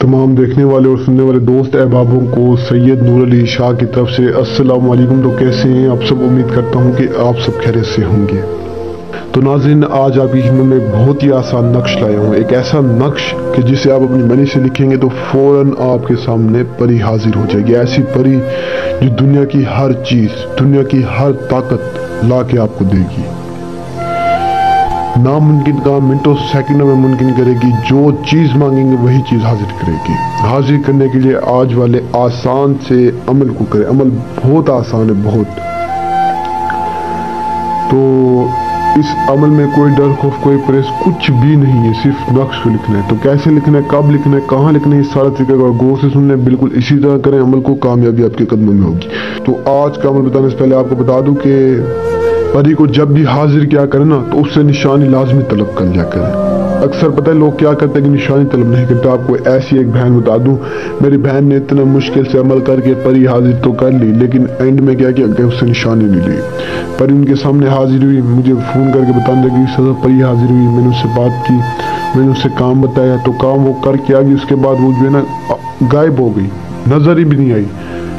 तमाम देखने वाले और सुनने वाले दोस्त अहबाबों को सैयद नूर अली शाह की तरफ से अस्सलाम वालेकुम। तो कैसे हैं आप सब? उम्मीद करता हूं कि आप सब खैरियत से होंगे। तो नाज़रीन, आज आपकी खिदमत में बहुत ही आसान नक्श लाया हूं। एक ऐसा नक्श कि जिसे आप अपनी मनी से लिखेंगे तो फौरन आपके सामने परी हाजिर हो जाएगी। ऐसी परी जो दुनिया की हर चीज, दुनिया की हर ताकत ला के आपको देगी। नामुमकिन काम मिनटों सेकंडों में मुमकिन करेगी। जो चीज मांगेंगे वही चीज हाजिर करेगी। हाजिर करने के लिए आज वाले आसान से अमल को करें। अमल बहुत आसान है, बहुत। तो इस अमल में कोई डर खौफ, कोई परेश कुछ भी नहीं है, सिर्फ नक्श को लिखना है। तो कैसे लिखना है, कब लिखना है, कहाँ लिखना है, इस सारा तरीके का गौर से सुनना है। बिल्कुल इसी तरह करें अमल को, कामयाबी आपके कदमों में होगी। तो आज का अमल बताने से पहले आपको बता दूं कि परी को जब भी हाजिर क्या करें ना, तो उससे निशानी लाजमी तलब कर लिया करें। अक्सर पता है लोग क्या करते हैं कि निशानी तलब नहीं करते। आपको ऐसी एक बहन बता दूं, मेरी बहन ने इतना मुश्किल से अमल करके परी हाजिर तो कर ली, लेकिन एंड में क्या किया कि उससे निशानी नहीं ली। परी उनके सामने हाजिर हुई, मुझे फ़ोन करके बताने लगी सर परी हाजिर हुई। मैंने उससे बात की, मैंने उससे काम बताया, तो काम वो करके आ गई। उसके बाद वो जो है ना गायब हो गई, नजर ही भी नहीं आई।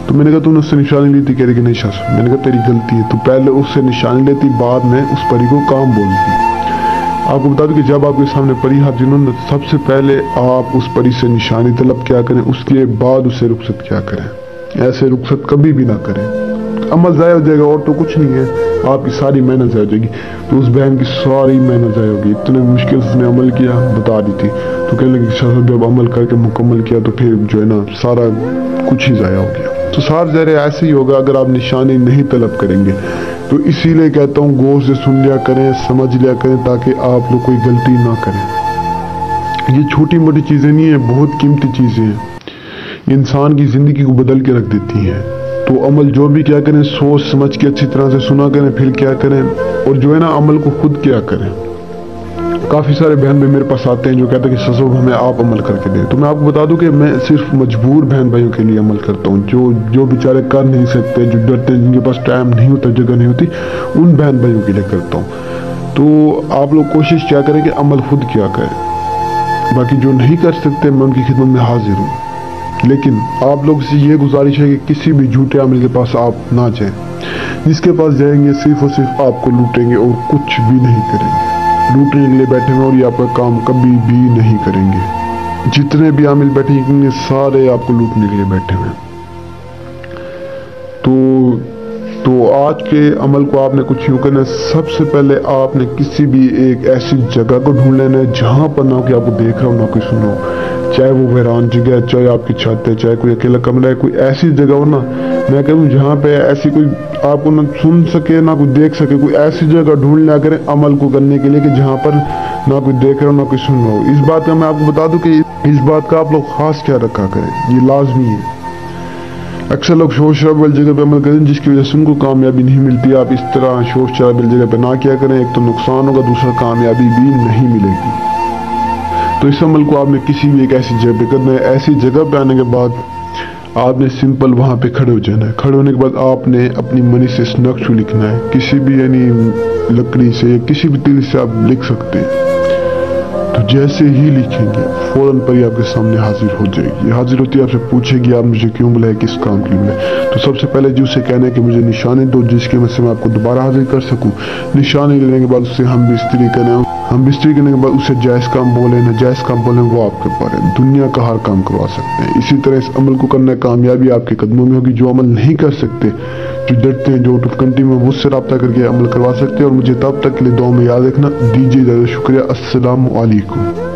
तो मैंने कहा तूने उससे निशानी ली थी? कह रही कि नहीं शास। मैंने कहा तेरी गलती है, तो पहले उससे निशानी लेती, बाद में उस परी को काम बोलती। आपको बता दूं कि जब आपके सामने परी हाजिर हो ना, सबसे पहले आप उस परी से निशानी तलब क्या करें, उसके बाद उसे रुखसत क्या करें। ऐसे रुखसत कभी भी ना करें, अमल ज़ाया हो जाएगा और तो कुछ नहीं है, आपकी सारी मेहनत ज़ाया हो जाएगी। तो उस बहन की सारी मेहनत ज़ाया होगी। इतने मुश्किल से उसने अमल किया, बता दी थी, तो कहने लगी शाह जब अमल करके मुकम्मल किया तो फिर जो है ना सारा कुछ ही ज़ाया हो गया। तो सार ज़रा ऐसे ही होगा अगर आप निशानी नहीं तलब करेंगे। तो इसीलिए कहता हूँ गौर से सुन लिया करें, समझ लिया करें, ताकि आप लोग कोई गलती ना करें। ये छोटी मोटी चीज़ें नहीं है, बहुत कीमती चीज़ें हैं, इंसान की ज़िंदगी को बदल के रख देती हैं। तो अमल जो भी क्या करें, सोच समझ के अच्छी तरह से सुना करें, फिर क्या करें, और जो है ना अमल को खुद क्या करें। काफ़ी सारे बहन भाई मेरे पास आते हैं जो कहते हैं कि ससुर हमें आप अमल करके दें। तो मैं आपको बता दूं कि मैं सिर्फ मजबूर बहन भाइयों के लिए अमल करता हूं, जो बेचारे कर नहीं सकते, जो डरते हैं, जिनके पास टाइम नहीं होता, जगह नहीं होती, उन बहन भाइयों के लिए करता हूं। तो आप लोग कोशिश क्या करें कि अमल खुद क्या करें। बाकी जो नहीं कर सकते मैं उनकी खिदमत में हाजिर हूँ, लेकिन आप लोग से ये गुजारिश है कि किसी भी झूठे अमल के पास आप ना जाएं। जिसके पास जाएंगे सिर्फ और सिर्फ आपको लूटेंगे और कुछ भी नहीं करेंगे। लूटने के लिए बैठे हुए और ये आपका काम कभी भी नहीं करेंगे। जितने भी आमिल बैठे हैं सारे आपको लूटने के लिए बैठे हुए हैं। तो आज के अमल को आपने कुछ यूँ करना है। सबसे पहले आपने किसी भी एक ऐसी जगह को ढूंढ लेना है जहाँ पर ना कि आपको देख रहा हो ना कोई सुनो, चाहे वो वीरान जगह है, चाहे आपकी छत है, चाहे कोई अकेला कमरा है, कोई ऐसी जगह हो ना, मैं कहूँ जहाँ पे ऐसी कोई आपको ना सुन सके ना कोई देख सके। कोई ऐसी जगह ढूंढ लिया करें अमल को करने के लिए कि जहाँ पर ना कोई देख रहा हो ना कोई सुन रहा हो। इस बात का मैं आपको बता दूं कि इस बात का आप लोग खास ख्याल रखा करें, ये लाजमी है। अक्सर लोग शोर शराबे वाली जगह पे अमल करें जिसकी वजह से उनको कामयाबी नहीं मिलती। आप इस तरह शोर शराबे वाली जगह पे ना किया करें, एक तो नुकसान होगा, दूसरा कामयाबी भी नहीं मिलेगी। तो इस अमल को आपने किसी भी एक ऐसी जगह पे करना है। ऐसी जगह पे आने के बाद आपने सिंपल वहाँ पे खड़े हो जाना है। खड़े होने के बाद आपने अपनी मनी से इस नक्श को लिखना है, किसी भी यानी लकड़ी से, किसी भी तिल से आप लिख सकते हैं। तो जैसे ही लिखेंगे फौरन परी आपके सामने हाजिर हो जाएगी। हाजिर होती है, आपसे पूछेगी आप मुझे क्यों बुलाए, किस काम के लिए बुलाए। तो सबसे पहले जो उसे कहना है कि मुझे निशानी दो जिसके वजह से मैं आपको दोबारा हाजिर कर सकूं। निशानी लेने के बाद उससे हम बिस्तरी करें, हम बिस्तरी करने के बाद उसे जायज़ काम बोले, ना जायज़ काम बोले, वो आपके ऊपर है। दुनिया का हर काम करवा सकते हैं। इसी तरह इस अमल को करना, कामयाबी आपके कदमों में होगी। जो अमल नहीं कर सकते, जो डरते हैं, जो डिफिकल्टी में, मुझसे रब्ता करके अमल करवा सकते हैं। और मुझे तब तक के लिए दुआ में याद रखना। दीजिए ज़्यादा शुक्रिया। अस्सलाम वालेकुम।